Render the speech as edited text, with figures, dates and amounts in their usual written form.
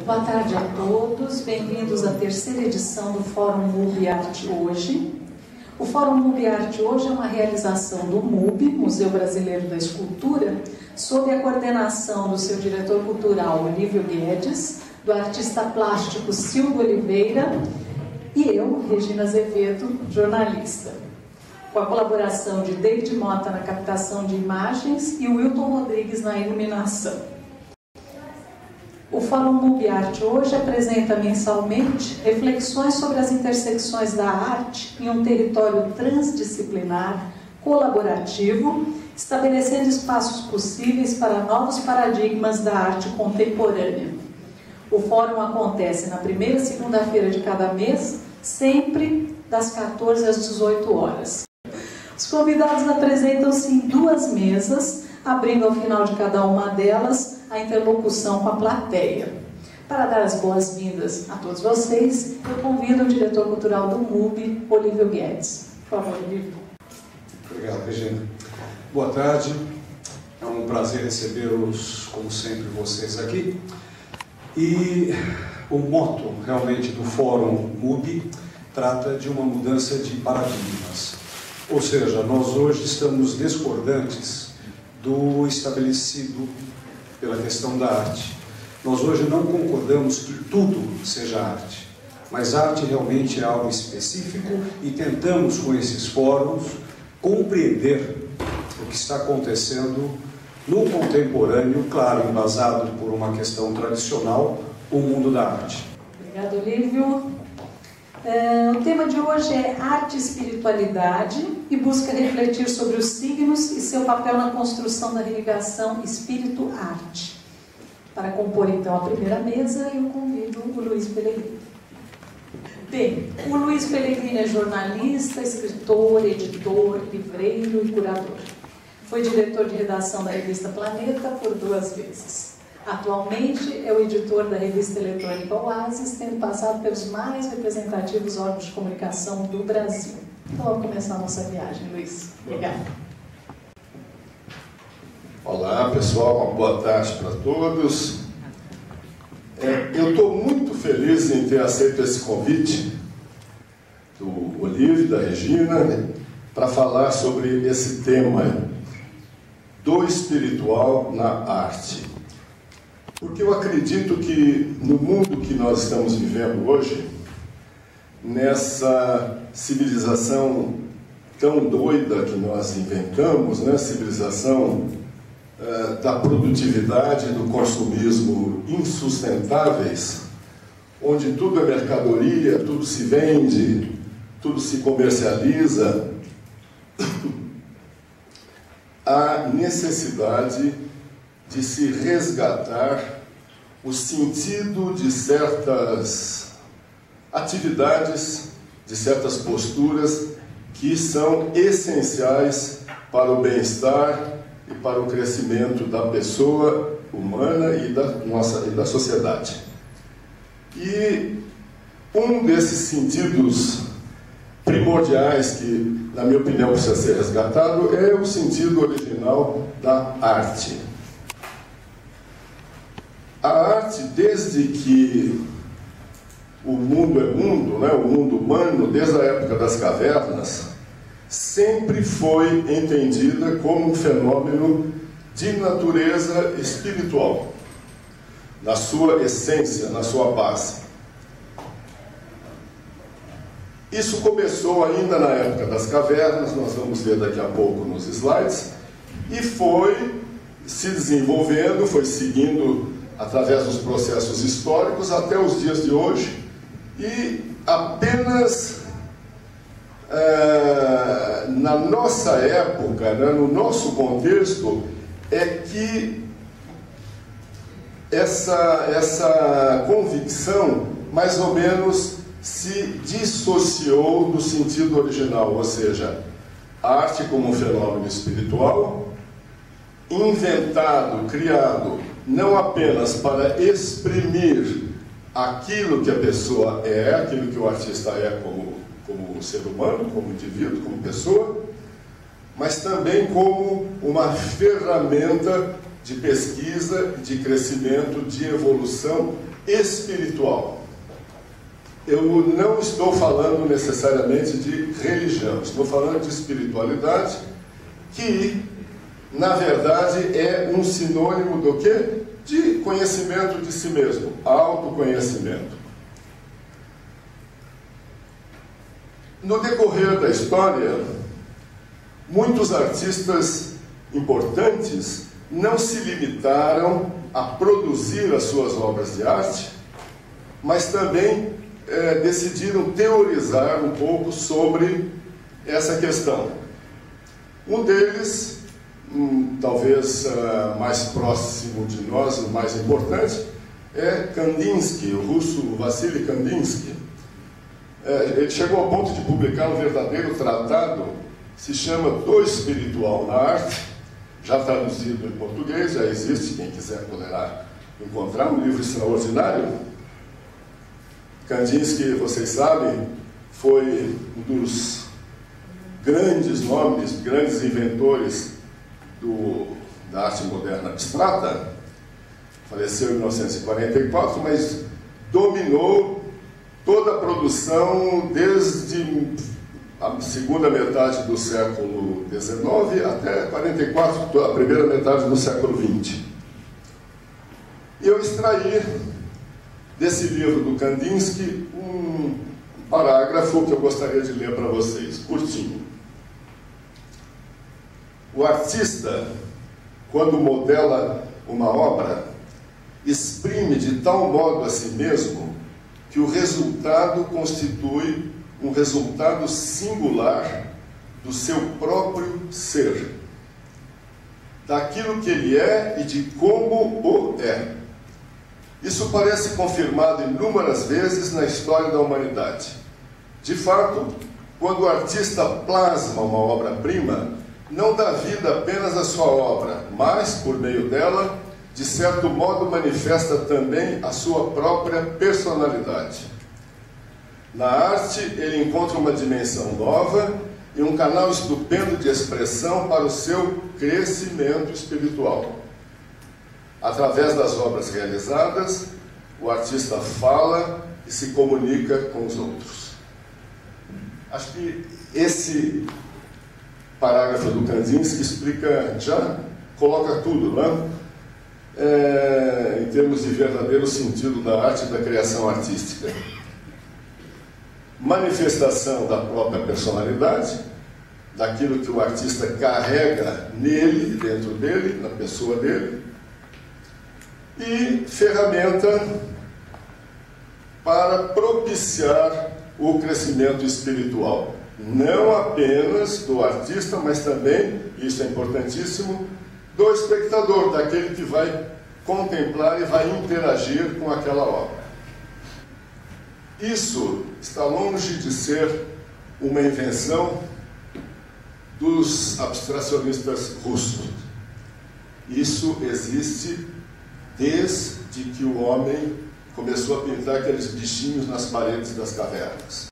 Boa tarde a todos, bem-vindos à terceira edição do Fórum MUB Arte Hoje. O Fórum MUB Arte Hoje é uma realização do MUB, Museu Brasileiro da Escultura, sob a coordenação do seu diretor cultural, Olívio Guedes, do artista plástico Silvio Oliveira e eu, Regina Azevedo, jornalista. Com a colaboração de David Mota na captação de imagens e Wilton Rodrigues na iluminação. O Fórum MUB Arte Hoje apresenta mensalmente reflexões sobre as intersecções da arte em um território transdisciplinar, colaborativo, estabelecendo espaços possíveis para novos paradigmas da arte contemporânea. O fórum acontece na primeira segunda-feira de cada mês, sempre das 14 às 18 horas. Os convidados apresentam-se em duas mesas, abrindo ao final de cada uma delas a interlocução com a plateia. Para dar as boas-vindas a todos vocês, eu convido o diretor cultural do MUB, Olívio Guedes. Por favor, Olívio. Obrigado, Regina. Boa tarde. É um prazer recebê-los, como sempre, vocês aqui. E o motto, realmente, do Fórum MUB trata de uma mudança de paradigmas. Ou seja, nós hoje estamos discordantes do estabelecido pela questão da arte. Nós hoje não concordamos que tudo seja arte, mas arte realmente é algo específico e tentamos com esses fóruns compreender o que está acontecendo no contemporâneo, claro, embasado por uma questão tradicional, o mundo da arte. Obrigado, Olívio. O tema de hoje é arte e espiritualidade e busca refletir sobre os signos e seu papel na construção da ligação espírito-arte. Para compor então a primeira mesa, eu convido o Luiz Pellegrini. Bem, o Luiz Pellegrini é jornalista, escritor, editor, livreiro e curador. Foi diretor de redação da revista Planeta por 2 vezes. Atualmente é o editor da revista eletrônica Oasis, tendo passado pelos mais representativos órgãos de comunicação do Brasil. Então vamos começar a nossa viagem, Luiz. Obrigada. Olá, pessoal, uma boa tarde para todos. Eu estou muito feliz em ter aceito esse convite do Olívio, da Regina, para falar sobre esse tema do espiritual na arte. Porque eu acredito que no mundo que nós estamos vivendo hoje, nessa civilização tão doida que nós inventamos, né? Civilização da produtividade e do consumismo insustentáveis, onde tudo é mercadoria, tudo se vende, tudo se comercializa, há necessidade de se resgatar o sentido de certas atividades, de certas posturas que são essenciais para o bem-estar e para o crescimento da pessoa humana e da sociedade. E um desses sentidos primordiais que, na minha opinião, precisa ser resgatado é o sentido original da arte. A arte, desde que o mundo é mundo, né, o mundo humano, desde a época das cavernas, sempre foi entendida como um fenômeno de natureza espiritual, na sua essência, na sua base. Isso começou ainda na época das cavernas, nós vamos ver daqui a pouco nos slides, e foi se desenvolvendo, foi seguindo através dos processos históricos até os dias de hoje, e apenas na nossa época, né, no nosso contexto, é que essa convicção mais ou menos se dissociou do sentido original, ou seja, a arte como um fenômeno espiritual, inventado, criado, não apenas para exprimir aquilo que a pessoa é, aquilo que o artista é como ser humano, como indivíduo, como pessoa, mas também como uma ferramenta de pesquisa, de crescimento, de evolução espiritual. Eu não estou falando necessariamente de religião, estou falando de espiritualidade, que, na verdade, é um sinônimo do quê? De conhecimento de si mesmo, autoconhecimento. No decorrer da história, muitos artistas importantes não se limitaram a produzir as suas obras de arte, mas também decidiram teorizar um pouco sobre essa questão. Um deles, talvez mais próximo de nós, o mais importante, é Kandinsky, o russo Vassily Kandinsky. Ele chegou ao ponto de publicar um verdadeiro tratado, se chama Do Espiritual na Arte, já traduzido em português, já existe, quem quiser poderá encontrar, um livro extraordinário. Kandinsky, vocês sabem, foi um dos grandes nomes, grandes inventores da arte moderna abstrata. Faleceu em 1944, mas dominou toda a produção desde a segunda metade do século XIX até 44, a primeira metade do século XX. E eu extraí desse livro do Kandinsky um parágrafo que eu gostaria de ler para vocês, curtinho. O artista, quando modela uma obra, exprime de tal modo a si mesmo que o resultado constitui um resultado singular do seu próprio ser, daquilo que ele é e de como o é. Isso parece confirmado inúmeras vezes na história da humanidade. De fato, quando o artista plasma uma obra-prima, não dá vida apenas à sua obra, mas, por meio dela, de certo modo manifesta também a sua própria personalidade. Na arte, ele encontra uma dimensão nova e um canal estupendo de expressão para o seu crescimento espiritual. Através das obras realizadas, o artista fala e se comunica com os outros. Acho que esse parágrafo do Kandinsky explica, já coloca tudo, não é? Em termos de verdadeiro sentido da arte e da criação artística. Manifestação da própria personalidade, daquilo que o artista carrega nele, dentro dele, na pessoa dele, e ferramenta para propiciar o crescimento espiritual. Não apenas do artista, mas também, isso é importantíssimo, do espectador, daquele que vai contemplar e vai interagir com aquela obra. Isso está longe de ser uma invenção dos abstracionistas russos. Isso existe desde que o homem começou a pintar aqueles bichinhos nas paredes das cavernas.